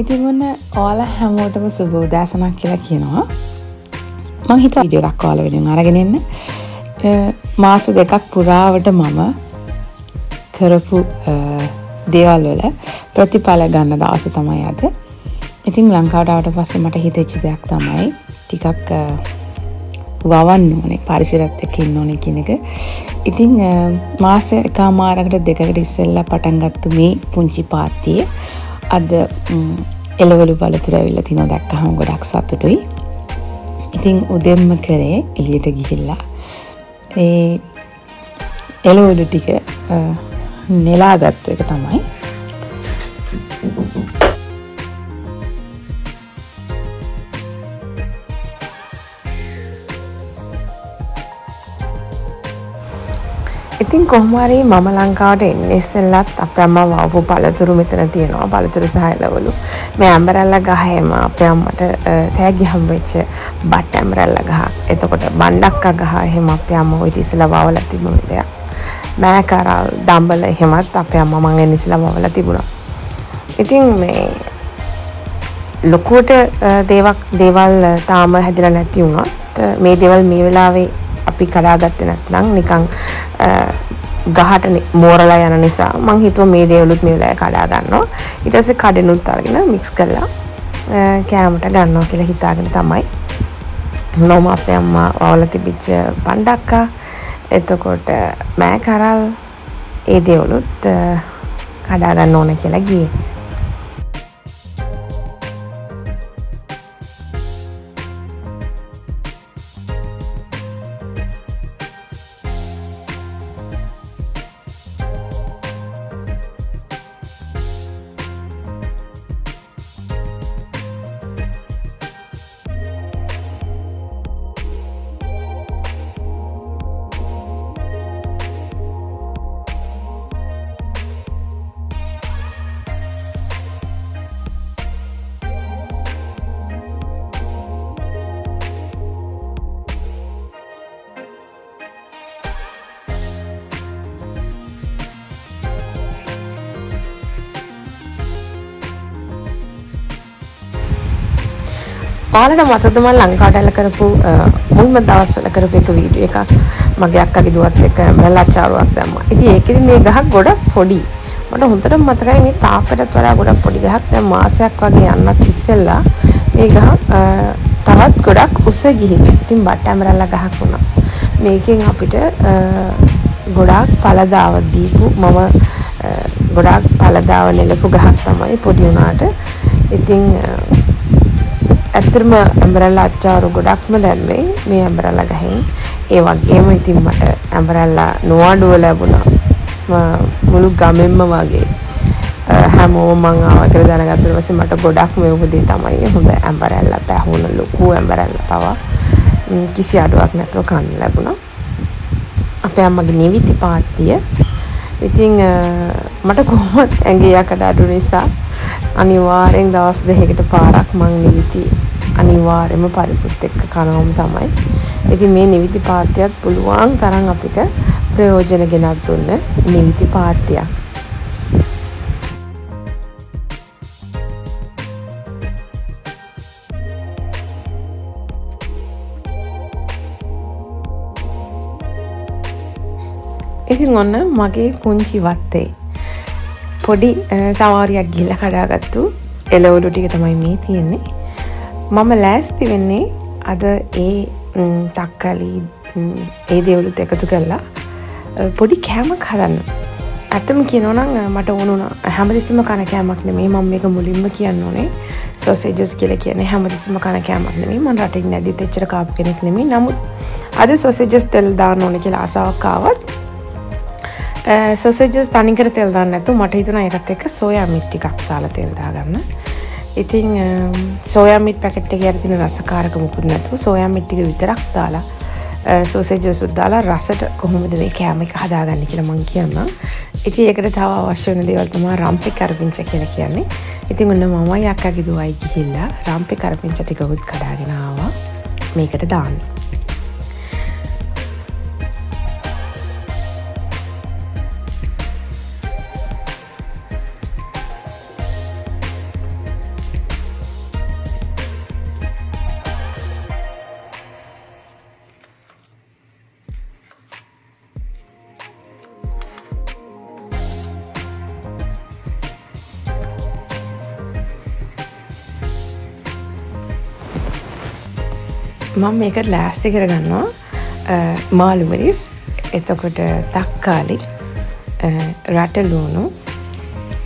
ඉතින් ඔන්න ඔයාලා හැමෝටම සුබ උදෑසනක් කියලා කියනවා. මම හිතුවා වීඩියෝ එකක් ඔයාලා වෙනුවෙන් අරගෙන එන්න. මාස දෙකක් පුරාවට මම කරපු දේවල් වල ප්‍රතිඵල ගන්න දවස තමයි අද. ඉතින් ලංකාවට ආවට පස්සේ මට හිතෙච්ච දෙයක් තමයි ටිකක් වවන්න ඕනේ, පරිසරයත් එක්ක ඉන්න ඕනේ කියන එක. ඉතින් මාස එකමාරකට දෙකකට ඉස්සෙල්ලා පටන් ගත්ත මේ පුංචි පාර්ටියේ අද එළවලු බලතුරු ඇවිල්ලා තිනවා දැක්කහම ගොඩක් සතුටුයි. ඉතින් උදෙන්ම කරේ එළියට ගිහිල්ලා ඒ එළවලු ටික නෙලාගත්ත එක තමයි. ඉතින් කොහොම හරි මම ලංකාවට එන්නේ ඉස්සෙල්ලත් අපේ අම්මා වවපු පළතුරු මෙතන තියෙනවා. පළතුරු සහ එළවලු. මේ ඇම්බරැල්ලා ගහේම අපේ අම්මට තෑගි හම්බෙච්ච බට් ඇම්බරැල්ලා ගහ. එතකොට බණ්ඩක්කා ගහ එහෙම අපේ අම්මා ඔය ඉතිසලා වවලා තිබුණ දෙයක්. මෑකරල් දම්බල එහෙමත් අපේ අම්මා මං එන්නේ ඉස්සලා වවලා තිබුණා. ඉතින් මේ ලොකුවට දේවල් තාම හැදිලා නැති වුණත් මේ දේවල් මේ වෙලාවේ අපි කඩාගත්තේ නැත්නම් නිකන් ගහට මෝරලා යන නිසා මං හිතුවා මේ දේවලුත් මේ වෙලාවේ කඩා ගන්නවා. ඊට පස්සේ කඩෙනුත් අරගෙන මික්ස් කරලා කෑමට ගන්නවා කියලා හිතාගෙන තමයි මම අපේ අම්මා වවලා තිබිච්ච බණ්ඩක්කා එතකොට මෑකරල් ඒ දේවලුත් කඩා ගන්න ඕන කියලා ගියේ. ඔයාලට මතකද මම ලංකාවට ඇවිල්ලා කරපු මුල්ම දවස්වල කරපු එක වීඩියෝ එකක් මගේ අක්කගේ දුවත් එක්ක මලච්චාරුවක් දැම්මා. ඉතින් ඒකෙදි මේ ගහක් ගොඩක් පොඩි. මට හොඳටම මතකයි මේ තාප්පටත් වඩා ගොඩක් පොඩි ගහක්. දැන් මාසයක් වගේ යන්නත් ඉස්සෙල්ලා මේ ගහ තවත් ගොඩක් උස ගිහින් ඉතින් බට් ඇමරල්ලා ගහක් වුණා. මේකෙන් අපිට ගොඩක් ඵලදාව දීපු මම ගොඩක් ඵලදාව නෙලපු ගහක් තමයි පොඩි උනාට. ඉතින් ඇත්තටම ඇම්බරැල්ලා අච්චාරු ගොඩක්ම දැම්මේ මේ ඇම්බරැල්ලා ගහෙන්. ඒ වගේම ඉතින් මට ඇම්බරැල්ලා නොඅඩුව ලැබුණා. මුළු ගමෙන්ම වගේ හැමෝම මං ආවා කියලා දැනගත්තා ඊපස්සේ මට ගොඩක් මේ උදේ තමයි හොඳ ඇම්බරැල්ලා පැහුණ ලොකු ඇම්බරැල්ලා පවා කිසි අඩුවක් නැතුව කන්න ලැබුණා. අපේ අම්මගේ නිවිති පාත්තිය. ඉතින් මට කොහොමද ඇඟේ යකඩ අඩු නිසා අනිවාර්යෙන් දවස් දෙකකට පාරක් මං නිවිති අනිවාර්යයෙන්ම පරිප්පුත් එක්ක කනවම තමයි. ඉතින් මේ නිවිති පාත්‍යයත් පුළුවන් තරම් අපිට ප්‍රයෝජන ගෙනත් දුන්න නිවිති පාත්‍යයක්. ඉතින් ඔන්න මගේ පුංචි වත්තේ පොඩි සවාරියක් ගිහිල්ලා කඩාගත්තු එළවලු ටික තමයි මේ තියෙන්නේ. මම ලෑස්ති වෙන්නේ අද ඒ තක්කලි ඒ දේවලුත් එකතු කරලා පොඩි කෑමක් හදන්න. ඇත්තම කියනවා නම් මට ඕනුණා හැමතිස්සෙම කන කෑමක් නෙමෙයි. මම මේක මුලින්ම කියන්න ඕනේ. සොසේජස් කියලා කියන්නේ හැමතිස්සෙම කන කෑමක් නෙමෙයි. මම රටින් නැදිත් එච්චර කාපු කෙනෙක් නෙමෙයි. නමුත් අද සොසේජස් තෙල් දාන්න ඕනේ කියලා ආසාවක් ආවත් සොසේජස් තනිකර තෙල් දාන්න නැතුව මට හිතුණා ඒකත් එක්ක සෝයා මීට් ටිකක් දාලා තෙල් දාගන්න. ඉතින් සෝයා මීට් පැකට් එකේ තියෙන රසකාරක මුකුත් නැතුව සෝයා මීට් ටික විතරක් දාලා සොසේජස් උත් දාලා රසට කොහොමද මේ කෑම එක හදාගන්නේ කියලා මම කියන්නම්. ඉතින් ඒකට තව අවශ්‍ය වෙන දේවල් තමයි රම්පේ කරපිංච කියලා කියන්නේ. ඉතින් ඔන්න මමයි අක්කගේ දුවයි ගිහිල්ලා රම්පේ කරපිංච ටිකකුත් කඩාගෙන ආවා මේකට දාන්න. මම මේක ලෑස්ති කරගන්නවා මාළු මිරිස්, එතකොට තක්කාලි, රටලුණු,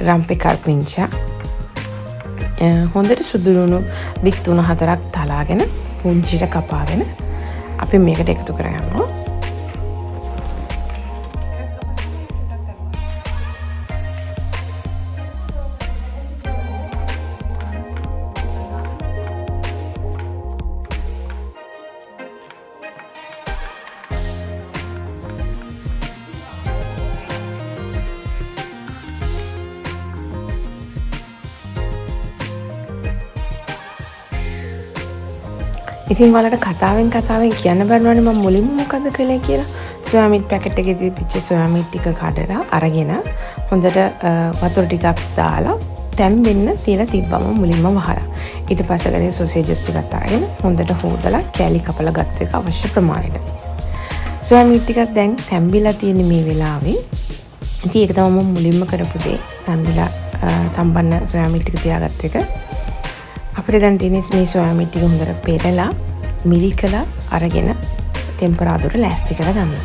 රම්පෙ කරපිංචා, හොඳට සුදු ලුණු බික් 3-4ක් තලාගෙන පුංචිට කපාගෙන අපි මේකට එකතු කරගන්නවා. ඉතින් ඔයාලට කතාවෙන් කියන්න බැරිවනේ මම මුලින්ම මොකද කළේ කියලා. සෝයා මීට් පැකට් එකේ තිබිච්ච සෝයා මීට් ටික කඩලා අරගෙන හොඳට වතුර ටිකක් දාලා තැම්බෙන්න තියලා තිබ්බම මුලින්ම වහලා. ඊට පස්සේ ගලේ සොසේජස් ටිකක් අරගෙන හොඳට හොදලා කෑලි කපලා ගත්ත එක අවශ්‍ය ප්‍රමාණයට. සෝයා මීට් ටිකක් දැන් තැම්බිලා තියෙන මේ වෙලාවේ ඉතින් ඒක තමයි මම මුලින්ම කරපු දේ. තැම්බිලා තම්බන්න සෝයා මීට් ටික තියාගත්ත එක. අපිට දැන් තියෙන්නේ මේ සෝයා මීට් ටික හොඳට පෙරලා මිරිකලා අරගෙන ටෙම්පරාදුවට ලෑස්ති කරගන්න.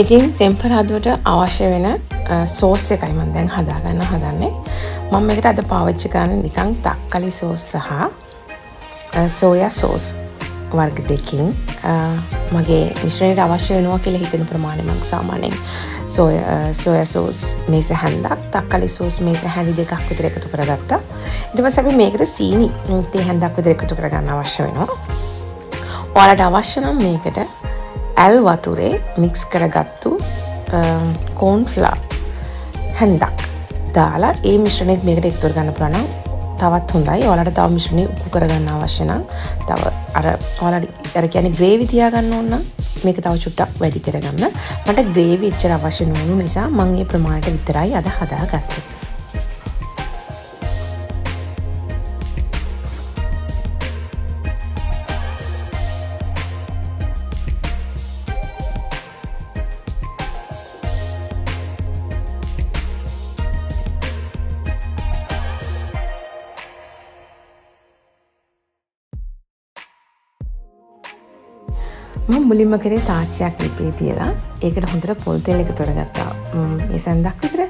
ඉතින් ටෙම්පරාදුවට අවශ්‍ය වෙන සෝස් එකයි මම දැන් හදන්නේ. මම මේකට අද පාවිච්චි කරන්නේ නිකන් තක්කලි සෝස් සහ සෝයා සෝස් වර්ග දෙකකින් මගේ මිශ්‍රණයට අවශ්‍ය වෙනවා කියලා හිතෙන ප්‍රමාණය මම සාමාන්‍යයෙන් සෝයා සෝස් මේස හැන්දක්, තක්කලි සෝස් මේස හැඳි දෙකක් විතර එකතු කරගත්තා. ඊට පස්සේ අපි මේකට සීනි තේ හැන්දක් විතර එකතු කරගන්න අවශ්‍ය වෙනවා. ඔයාලට අවශ්‍ය නම් මේකට ඇල් වතුරේ මික්ස් කරගත්තු කෝන් ෆ්ලවර් හැන්දක් දාලා ඒ මිශ්‍රණයත් මේකට එකතු කරගන්න පුළුවන් නම් තවත් හොඳයි. ඔයාලට තව මිශ්‍රණය උකු කරගන්න අවශ්‍ය නම් තව ඔයාලට කියන්නේ ග්‍රේවි තියාගන්න ඕන නම් මේක තව චුට්ටක් වැඩි කරගන්න. මට ග්‍රේවි එච්චර අවශ්‍ය නොවුණු නිසා මම මේ ප්‍රමාණයට විතරයි අද හදාගත්තේ. මම මුලින්ම කරේ තාච්චියක් ලිපේ තියලා ඒකට හොඳට පොල් තෙල් එකතු කරගත්තා. මේ සඳක් විතර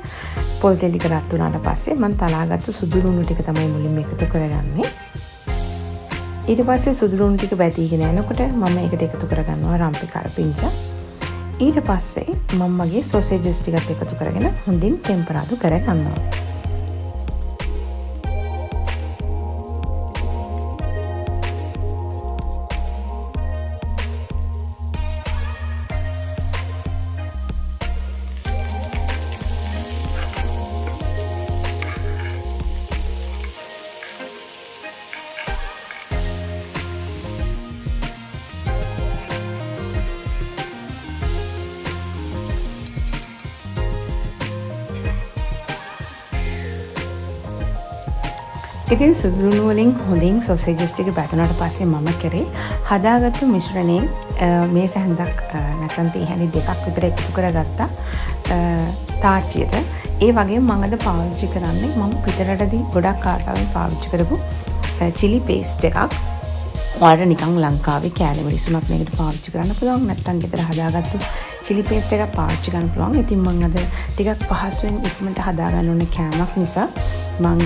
පොල් තෙල් ටික රත් වුණාට පස්සේ මම තලාගත්තු සුදු ලුණු ටික තමයි මුලින්ම එකතු කරගන්නේ. ඊට පස්සේ සුදු ලුණු ටික වැදීගෙන යනකොට මම ඒකට එකතු කරගන්නවා රම්පි කරපිංචා. ඊට පස්සේ මම මගේ සොසේජස් ටිකත් එකතු කරගෙන හොඳින් ටෙම්පරාදු කරගන්නවා. ඉතින් සුදු ලුණු වලින් හොඳින් සොසේජස් ටික බැටුණාට පස්සේ මම කරේ හදාගත්තු මිශ්‍රණයෙන් මේස හැන්දක් නැත්නම් තේ හැඳි දෙකක් විතර එකතු කරගත්තා තාච්චියට. ඒ වගේම මම අද පාවිච්චි කරන්නේ මම පිටරටදී ගොඩක් ආසාවෙන් පාවිච්චි කරපු chili paste එකක්. ඔයාලට නිකන් ලංකාවේ කෑලි මිරිසුණක් මේකට පාවිච්චි කරන්න පුළුවන්. නැත්නම් ගෙදර හදාගත්තු chili paste එකක් පාවිච්චි කරන්න පුළුවන්. ඉතින් මම අද ටිකක් පහසුවෙන් ඉක්මනට හදාගන්න ඕනේ කෑමක් නිසා මම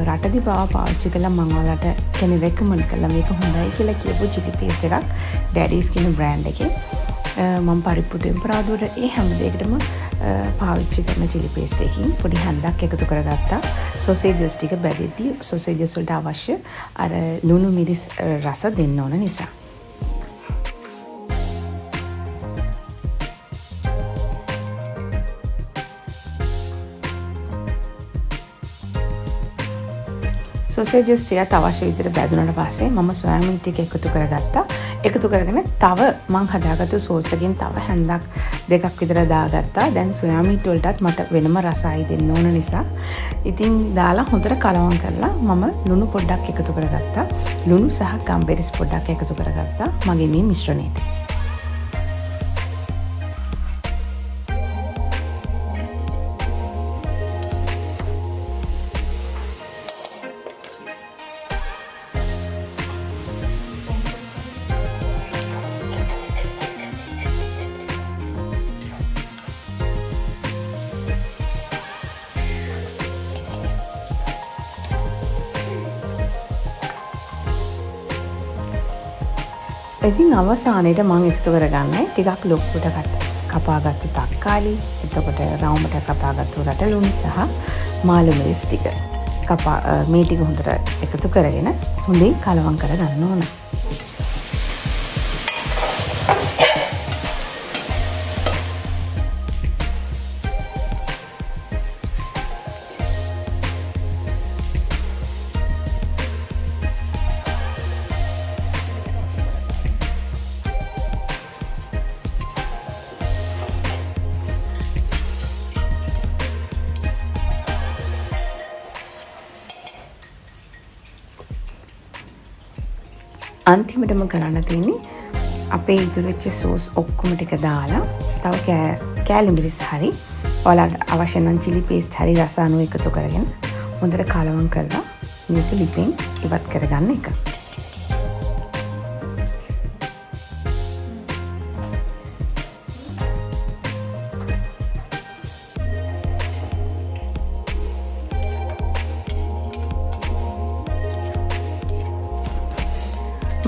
රටදී පාවිච්චි කළා. මම ඔයාලට කෙනෙක් රෙකමන්ඩ් කළා මේක හොඳයි කියලා කියපු chili paste එකක් ඩැඩීස් කියන බ්‍රෑන්ඩ් එකේ. මම පරිප්පු ටෙම්පරාදුවට ඒ හැම දෙයකටම පාවිච්චි කරන chili paste එකකින් පොඩි හැන්දක් එකතු කරගත්තා. සොසේජස් ටික බැදෙද්දී සොසේජස් වලට අවශ්‍ය අර ලුණු මිරිස් රස දෙන්න ඕන නිසා. සොසේජස් ටිකත් අවශ්‍ය විදිහට බැදුනට පස්සේ මම සොයාබීන් ටික එකතු කරගත්තා. එකතු කරගෙන තව මං හදාගත්තු සෝස් එකෙන් තව හැන්දක් දෙකක් විතර දාගත්තා. දැන් සොයාබීන් වලටත් මට වෙනම රසයි දෙන්න ඕන නිසා ඉතින් දාලා හොඳට කලවම් කරලා මම ලුණු පොඩ්ඩක් එකතු කරගත්තා. ලුණු සහ ගම්බෙරිස් පොඩ්ඩක් එකතු කරගත්තා මගේ මේ මිශ්‍රණයට. ඉතින් අවසානයේට මම එකතු කරගන්නේ ටිකක් ලොකුට කපාගත්තු තක්කාලි, එතකොට රවුමට කපාගත්තු රටලුණු සහ මාළු මිරිස් ටික. මේ ටික හොඳට එකතු කරගෙන හොඳින් කලවම් කරගන්න ඕන. අන්තිමටම කරන්න තියෙන්නේ අපේ ඉතුරු වෙච්ච සෝස් ඔක්කොම ටික දාලා තව කෑලි මිරිස් හරි ඔයාලට අවශ්‍ය නම් chili paste හරි රස අනුව එකතු කරගෙන හොඳට කලවම් කරලා මේක ලිපෙන් ඉවත් කරගන්න එක.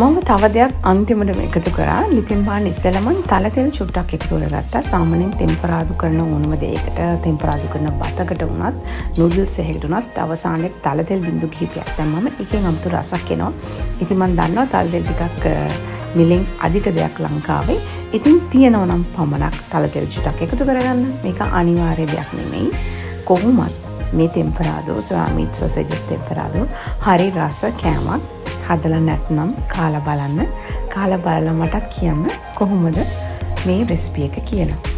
මම තව දෙයක් අන්තිමටම එකතු කරා. ලිපින් බාන්න ඉස්සෙල්ලම තල තෙල් චුට්ටක් එකතු කරගත්තා. සාමාන්‍යයෙන් ටෙම්පරාදු කරන ඕනම දෙයකට ටෙම්පරාදු කරන බතකට වුණත් නූඩල්ස් එකකට වුණත් අවසානයේ තල තෙල් බිඳු කිහිපයක් දැම්මම එකෙන් අමුතු රසක් එනවා. ඉතින් මම දන්නවා තල තෙල් ටිකක් මිලෙන් අධික දෙයක් ලංකාවේ. ඉතින් තියෙනවා නම් පමණක් තල තෙල් චුට්ටක් එකතු කරගන්න. මේක අනිවාර්ය දෙයක් නෙමෙයි. කොහොමත් මේ ටෙම්පරාදෝ සොයාමීට් සොසේජස් ටෙම්පරාදෝ හරි රස කෑමක්. හදලා නැත්නම් කාලා බලන්න. කාලා බලලා මටත් කියන්න කොහොමද මේ රෙසිපි එක කියලා.